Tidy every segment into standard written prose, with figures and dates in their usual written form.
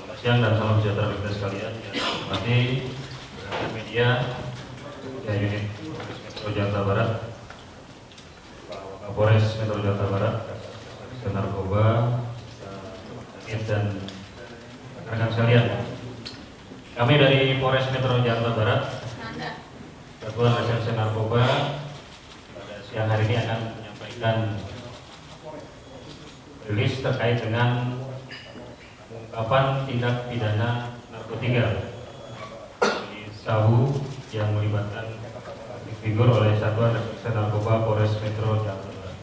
Selamat siang dan salam sejahtera bagi kita sekalian. Yang saya hormati rekan media dari unit Metro Jakarta Barat, Pak Kapolres Metro Jakarta Barat, Kapolres Narkoba, dan rekan sekalian. Kami dari Polres Metro Jakarta Barat, Satuan Reserse Narkoba, pada siang hari ini akan menyampaikan rilis terkait dengan pengungkapan tindak pidana narkotika di Sabu yang melibatkan figur oleh Satuan Reserse Narkoba Polres Metro Jakarta Barat.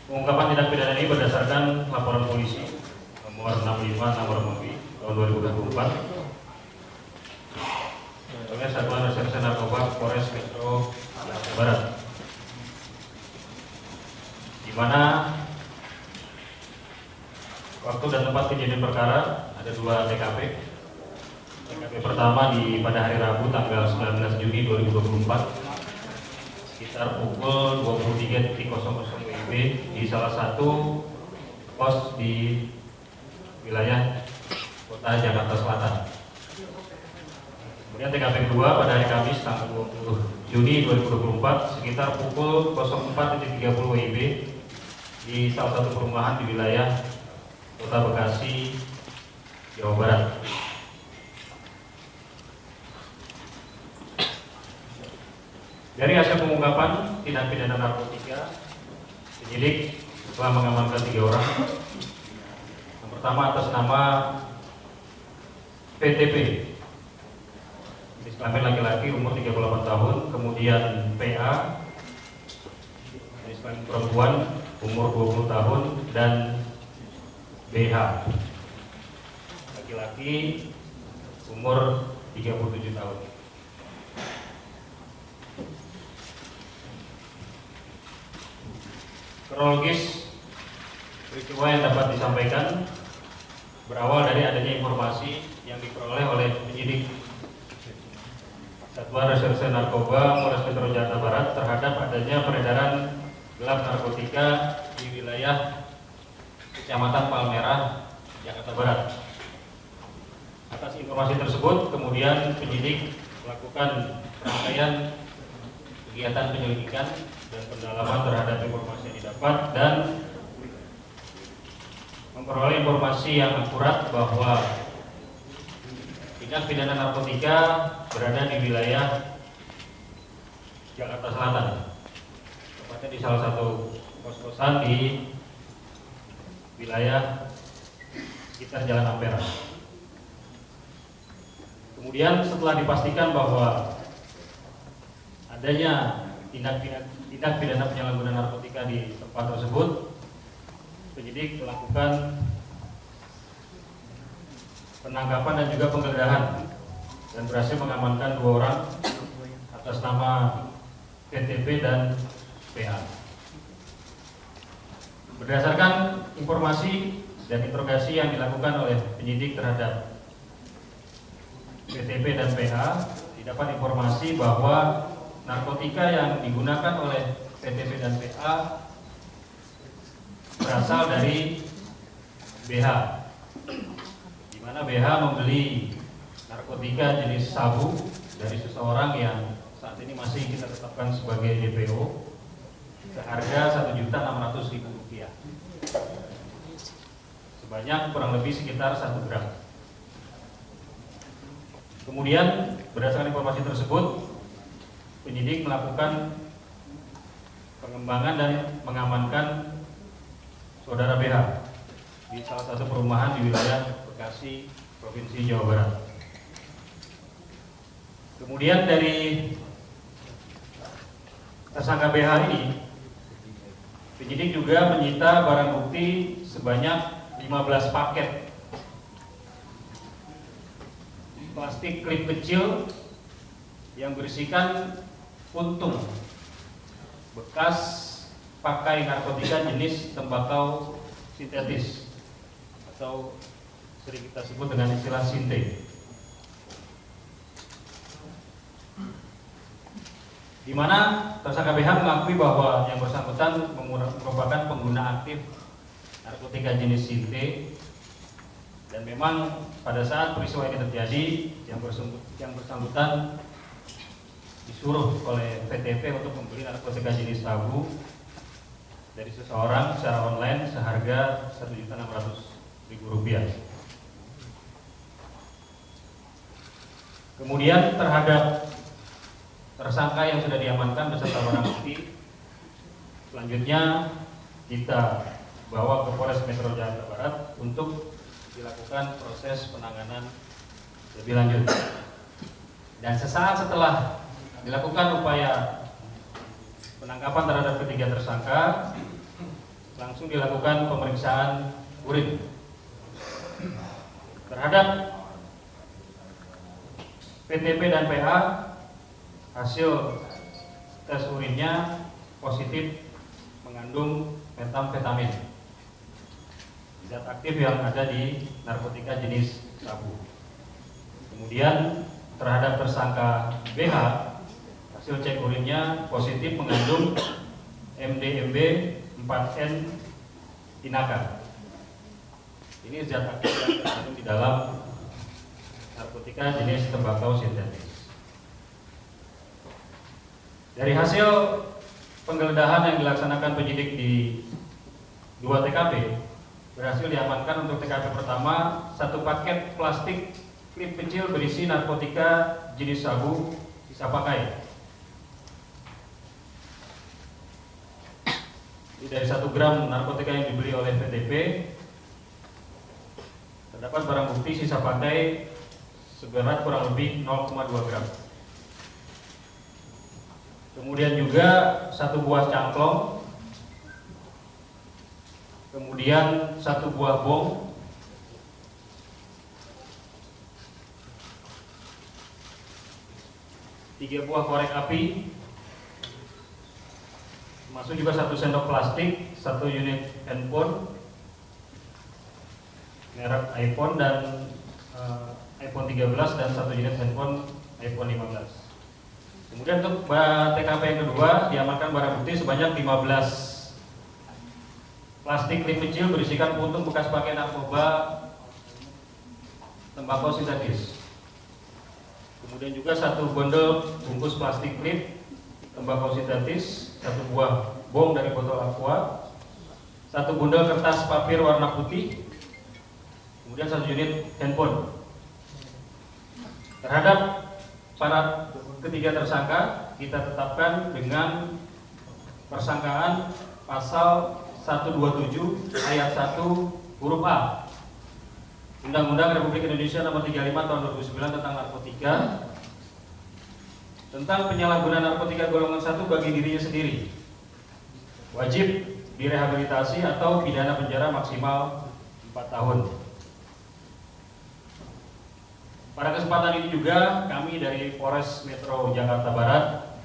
Pengungkapan tindak pidana ini berdasarkan laporan polisi nomor 65 nomor Membi tahun 2024 oleh Satuan Reserse Narkoba Polres Metro Jakarta Barat, di mana waktu dan tempat kejadian perkara ada 2 TKP. TKP pertama pada hari Rabu tanggal 19 Juni 2024 sekitar pukul 23.00 WIB di salah satu pos di wilayah Kota Jakarta Selatan. Kemudian TKP kedua pada hari Kamis tanggal 20 Juni 2024 sekitar pukul 04.30 WIB di salah satu perumahan di wilayah Kota Bekasi, Jawa Barat. Dari hasil pengungkapan tindak pidana narkotika, penyidik telah mengamankan 3 orang. Yang pertama atas nama PTP, jenis kelamin laki-laki, umur 38 tahun, kemudian PA, jenis kelamin perempuan, umur 20 tahun, dan BH, laki-laki, umur 37 tahun. Kronologis peristiwa yang dapat disampaikan berawal dari adanya informasi yang diperoleh oleh penyidik Satuan Reserse Narkoba Polres Metro Jakarta Barat terhadap adanya peredaran gelap narkotika di wilayah Kecamatan Palmerah, Jakarta Barat. Atas informasi tersebut, kemudian penyidik melakukan rangkaian kegiatan penyelidikan dan pendalaman terhadap informasi yang didapat dan memperoleh informasi yang akurat bahwa tindak pidana narkotika berada di wilayah Jakarta Selatan, tepatnya di salah satu kos-kosan di wilayah sekitar Jalan Ampera. Kemudian setelah dipastikan bahwa adanya tindak pidana penyalahgunaan narkotika di tempat tersebut, penyidik melakukan penangkapan dan juga penggeledahan dan berhasil mengamankan 2 orang atas nama PTP dan PA. Berdasarkan informasi dan interogasi yang dilakukan oleh penyidik terhadap PTP dan PA, didapat informasi bahwa narkotika yang digunakan oleh PTP dan PA berasal dari BH, di mana BH membeli narkotika jenis sabu dari seseorang yang saat ini masih kita tetapkan sebagai DPO seharga Rp1.600.000 sebanyak kurang lebih sekitar 1 gram. Kemudian berdasarkan informasi tersebut, penyidik melakukan pengembangan dan mengamankan saudara BH di salah satu perumahan di wilayah Bekasi, Provinsi Jawa Barat. Kemudian dari tersangka BH ini, penyidik juga menyita barang bukti sebanyak 15 paket plastik klip kecil yang berisikan puntung bekas pakai narkotika jenis tembakau sintetis atau sering kita sebut dengan istilah sinte, di mana tersangka BH mengakui bahwa yang bersangkutan merupakan pengguna aktif narkotika jenis sinte, dan memang pada saat peristiwa ini terjadi yang bersangkutan disuruh oleh VTP untuk membeli narkotika jenis sabu dari seseorang secara online seharga Rp1.600.000. Kemudian terhadap tersangka yang sudah diamankan beserta barang bukti, selanjutnya kita bawa ke Polres Metro Jakarta Barat untuk dilakukan proses penanganan lebih lanjut. Dan sesaat setelah dilakukan upaya penangkapan terhadap ketiga tersangka, langsung dilakukan pemeriksaan urin terhadap PTP dan PA. Hasil tes urinnya positif mengandung metamfetamin, zat aktif yang ada di narkotika jenis sabu. Kemudian terhadap tersangka BH, hasil cek urinnya positif mengandung MDMB 4N tinaka. Ini zat aktif yang terkandung di dalam narkotika jenis tembakau sintetis. Dari hasil penggeledahan yang dilaksanakan penyidik di 2 TKP, berhasil diamankan untuk TKP pertama 1 paket plastik klip kecil berisi narkotika jenis sabu sisa pakai. Ini dari 1 gram narkotika yang dibeli oleh VTP, terdapat barang bukti sisa pakai seberat kurang lebih 0,2 gram. Kemudian juga 1 buah cangklong, kemudian 1 buah bong, tiga buah korek api, masuk juga 1 sendok plastik, 1 unit handphone merek iPhone dan iPhone 13 dan 1 unit handphone iPhone 15. Kemudian untuk TKP yang kedua diamankan barang bukti sebanyak 15 plastik klip kecil berisikan puntung bekas pakai narkoba tembakau sintetis. Kemudian juga 1 bundel bungkus plastik klip tembakau sintetis, 1 buah bong dari botol aqua, 1 bundel kertas papir warna putih, kemudian 1 unit handphone. Terhadap para ketiga tersangka kita tetapkan dengan persangkaan pasal 127 ayat 1 huruf A Undang-Undang Republik Indonesia Nomor 35 Tahun 2009 tentang narkotika, tentang penyalahgunaan narkotika golongan 1 bagi dirinya sendiri, wajib direhabilitasi atau pidana penjara maksimal 4 tahun. Pada kesempatan ini juga kami dari Polres Metro Jakarta Barat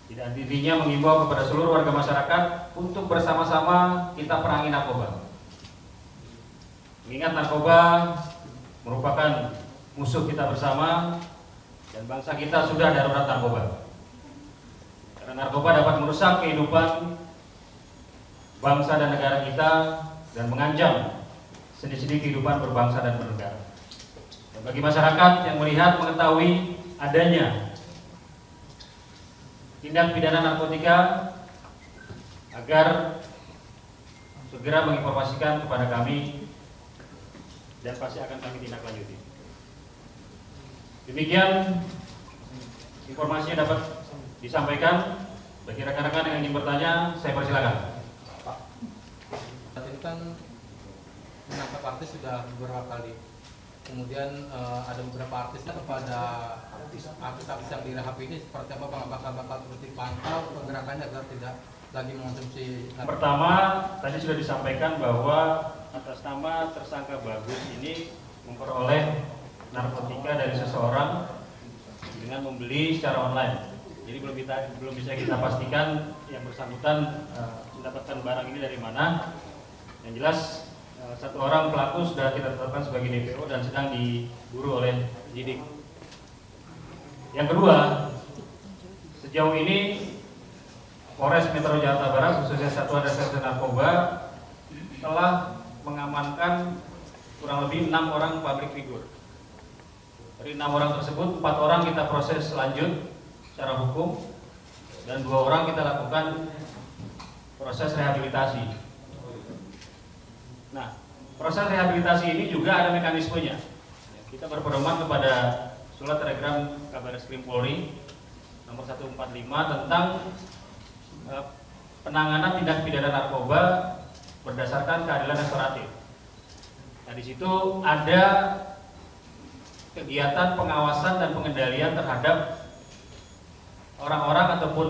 tidak henti-hentinya mengimbau kepada seluruh warga masyarakat untuk bersama-sama kita perangi narkoba. Mengingat narkoba merupakan musuh kita bersama dan bangsa kita sudah darurat narkoba. Karena narkoba dapat merusak kehidupan bangsa dan negara kita dan mengancam sendi-sendi kehidupan berbangsa dan bernegara. Bagi masyarakat yang melihat mengetahui adanya tindak pidana narkotika agar segera menginformasikan kepada kami dan pasti akan kami tindak lanjuti. Demikian informasinya dapat disampaikan. Bagi rekan-rekan yang ingin bertanya, saya persilakan. Pak, saat ini kan menangkap artis sudah beberapa kali. Kemudian ada beberapa artis kepada artis-artis yang direhab ini seperti apa Bang? Apakah bakal terus dipantau pergerakannya agar tidak lagi mengonsumsi? Pertama, tadi sudah disampaikan bahwa atas nama tersangka Bagus ini memperoleh narkotika dari seseorang dengan membeli secara online. Jadi belum bisa kita pastikan yang bersangkutan mendapatkan barang ini dari mana. Yang jelas 1 orang pelaku sudah kita tetapkan sebagai DPO dan sedang diburu oleh penyidik. Yang kedua, sejauh ini Polres Metro Jakarta Barat khususnya Satuan Reserse Narkoba telah mengamankan kurang lebih 6 orang public figure. Dari 6 orang tersebut, 4 orang kita proses lanjut secara hukum dan 2 orang kita lakukan proses rehabilitasi. Nah, proses rehabilitasi ini juga ada mekanismenya. Kita berpedoman kepada surat telegram Kabareskrim Polri nomor 145 tentang penanganan tindak pidana narkoba berdasarkan keadilan restoratif. Nah, di situ ada kegiatan pengawasan dan pengendalian terhadap orang-orang ataupun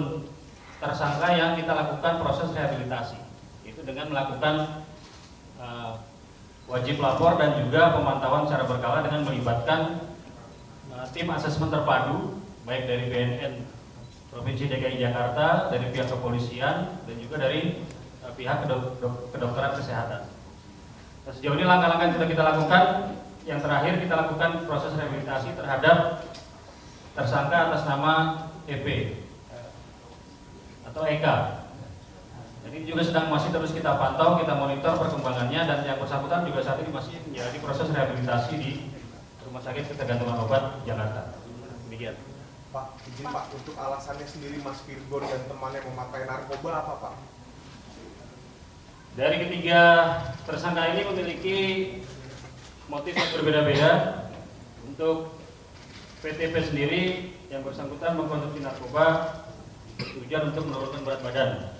tersangka yang kita lakukan proses rehabilitasi. Itu dengan melakukan wajib lapor dan juga pemantauan secara berkala dengan melibatkan tim asesmen terpadu baik dari BNN Provinsi DKI Jakarta, dari pihak kepolisian dan juga dari pihak kedokteran kesehatan. Nah, sejauh ini langkah-langkah yang sudah kita lakukan, yang terakhir kita lakukan proses rehabilitasi terhadap tersangka atas nama EP atau Eka. Jadi juga masih terus kita pantau, kita monitor perkembangannya, dan yang bersangkutan juga saat ini masih menjalani proses rehabilitasi di Rumah Sakit Ketergantungan Obat Jakarta. Demikian. Pak, izin Pak, untuk alasannya sendiri Mas Virgo dan temannya memakai narkoba apa Pak? Dari ketiga tersangka ini memiliki motif yang berbeda-beda. Untuk PTP sendiri yang bersangkutan mengkonsumsi narkoba bertujuan untuk menurunkan berat badan.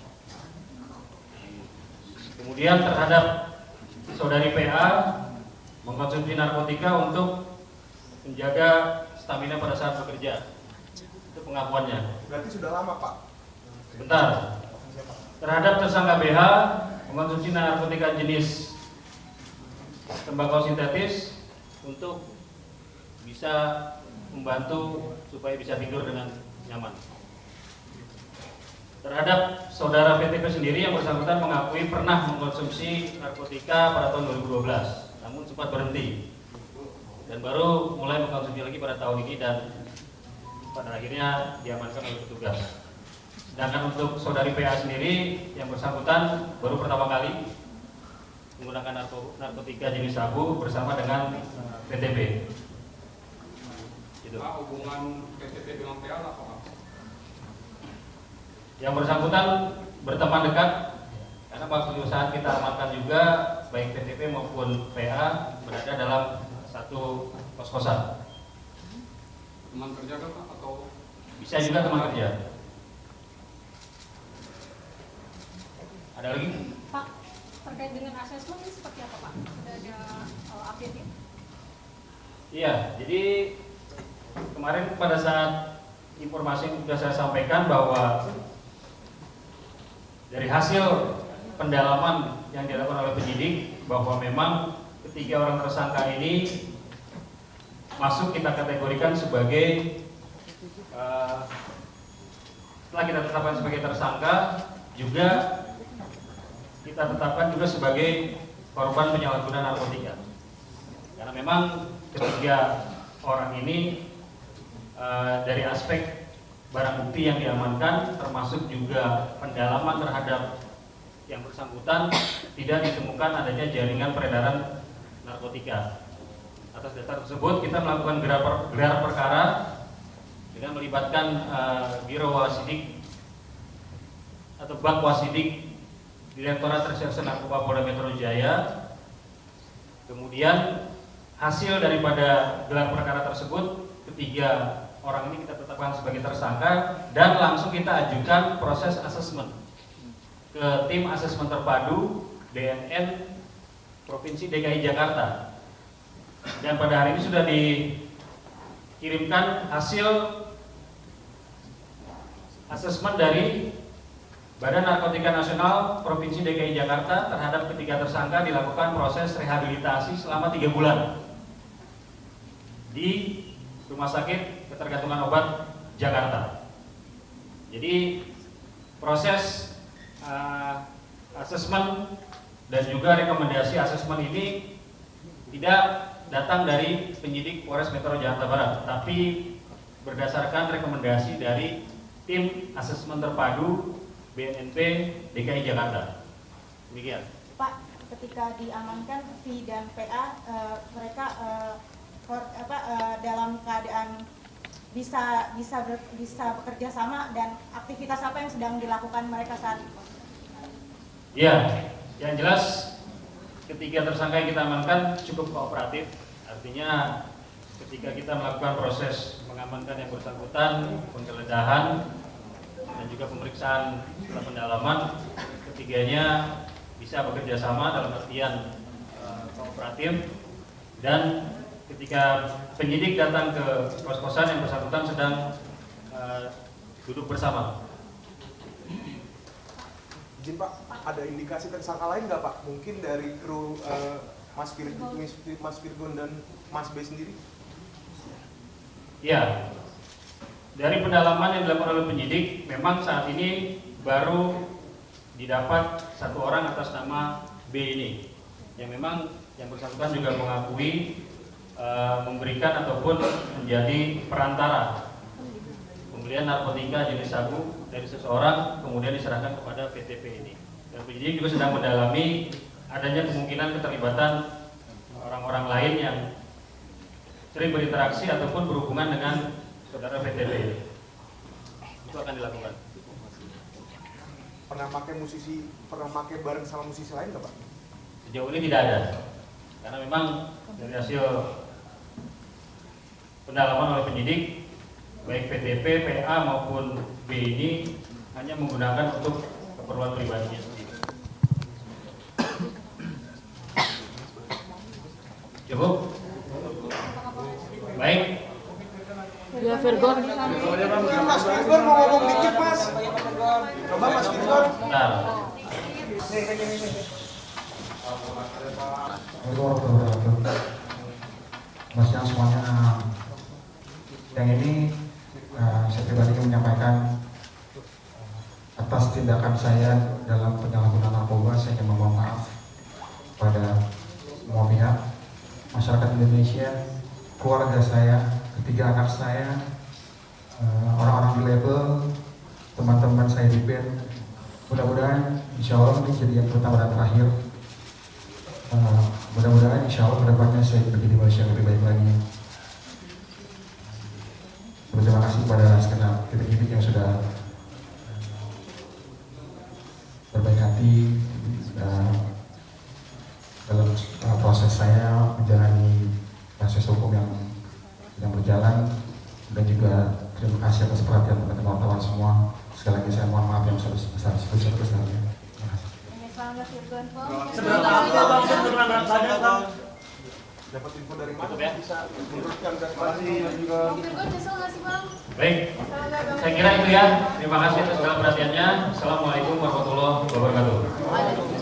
Kemudian terhadap saudari PA mengkonsumsi narkotika untuk menjaga stamina pada saat bekerja. Itu pengakuannya. Berarti sudah lama Pak? Bentar. Terhadap tersangka BH mengkonsumsi narkotika jenis tembakau sintetis untuk bisa membantu supaya bisa tidur dengan nyaman. Terhadap saudara PTP sendiri yang bersangkutan mengakui pernah mengkonsumsi narkotika pada tahun 2012, namun sempat berhenti dan baru mulai mengkonsumsi lagi pada tahun ini dan pada akhirnya diamankan oleh petugas. Sedangkan untuk saudari PA sendiri yang bersangkutan baru pertama kali menggunakan narkotika jenis sabu bersama dengan PTP. Gitu. Pak, hubungan PTP dengan PA apa Pak? Yang bersangkutan berteman dekat karena waktu saat kita amankan juga baik PTP maupun PA berada dalam satu kos-kosan. Teman kerja kan Pak atau? Bisa juga teman kerja. Ada lagi? Pak, terkait dengan asesmen ini seperti apa Pak? Sudah ada update-nya? Iya, jadi kemarin pada saat informasi yang sudah saya sampaikan bahwa dari hasil pendalaman yang dilakukan oleh penyidik bahwa memang ketiga orang tersangka ini masuk kita kategorikan sebagai setelah kita tetapkan sebagai tersangka juga kita tetapkan juga sebagai korban penyalahgunaan narkotika karena memang ketiga orang ini dari aspek barang bukti yang diamankan termasuk juga pendalaman terhadap yang bersangkutan tidak ditemukan adanya jaringan peredaran narkotika. Atas dasar tersebut kita melakukan gelar perkara dengan melibatkan Biro Wasidik atau Bak Wasidik Direktorat Reserse Narkoba Polda Metro Jaya. Kemudian hasil daripada gelar perkara tersebut ketiga orang ini kita tetapkan sebagai tersangka dan langsung kita ajukan proses asesmen ke tim asesmen terpadu BNN Provinsi DKI Jakarta. Dan pada hari ini sudah dikirimkan hasil asesmen dari Badan Narkotika Nasional Provinsi DKI Jakarta terhadap ketiga tersangka dilakukan proses rehabilitasi selama 3 bulan di Rumah Sakit Ketergantungan Obat Jakarta. Jadi proses asesmen dan juga rekomendasi asesmen ini tidak datang dari penyidik Polres Metro Jakarta Barat, tapi berdasarkan rekomendasi dari tim asesmen terpadu BNNP DKI Jakarta. Demikian. Pak, ketika diamankan V dan PA mereka dalam keadaan bisa bekerja sama, dan aktivitas apa yang sedang dilakukan mereka saat itu? Ya, yang jelas ketiga tersangka yang kita amankan cukup kooperatif. Artinya ketika kita melakukan proses mengamankan yang bersangkutan, penggeledahan dan juga pemeriksaan setelah pendalaman, ketiganya bisa bekerja sama dalam artian kooperatif. Dan ketika penyidik datang ke kos-kosan yang bersangkutan sedang duduk bersama. Izin Pak, ada indikasi tersangka lain nggak Pak? Mungkin dari kru Mas Virgon dan Mas B sendiri? Ya, dari pendalaman yang dilakukan oleh penyidik, memang saat ini baru didapat satu orang atas nama B ini, yang memang yang bersangkutan juga mengakui memberikan ataupun menjadi perantara pembelian narkotika jenis sabu dari seseorang kemudian diserahkan kepada PTP ini. Dan penyidik juga sedang mendalami adanya kemungkinan keterlibatan orang-orang lain yang sering berinteraksi ataupun berhubungan dengan saudara PTP ini. Itu akan dilakukan. Pernah pakai bareng sama musisi lain nggak Pak? Sejauh ini tidak ada, karena memang dari hasil pendalaman oleh penyidik, baik PTP, PA maupun B ini hanya menggunakan untuk keperluan pribadinya sendiri. Cukup? Baik. Ya, Virgon. Mas Virgon mau ngomong dikit Mas. Coba Mas Virgon. Bentar. Mas yang semuanya, yang ini saya pribadi ingin menyampaikan atas tindakan saya dalam penyalahgunaan narkoba. Saya ingin memohon maaf pada semua pihak, masyarakat Indonesia, keluarga saya, ketiga anak saya, orang-orang di label, teman-teman saya di band. Mudah-mudahan insya Allah ini jadi yang pertama dan terakhir. Mudah-mudahan insya Allah kedepannya saya menjadi manusia yang lebih baik lagi. Terima kasih kepada segenap titik-titik yang sudah berbaik hati dalam proses saya menjalani proses hukum yang sedang berjalan, dan juga terima kasih atas perhatian teman-teman wartawan semua. Sekali lagi saya mohon maaf yang sebesar-besarnya. Dapat info dari mana? Ya? Bisa menurutkan dari mana? Virgon nyesel nggak sih Bang? Baik, saya kira itu ya. Terima kasih atas segala perhatiannya. Assalamualaikum warahmatullahi wabarakatuh.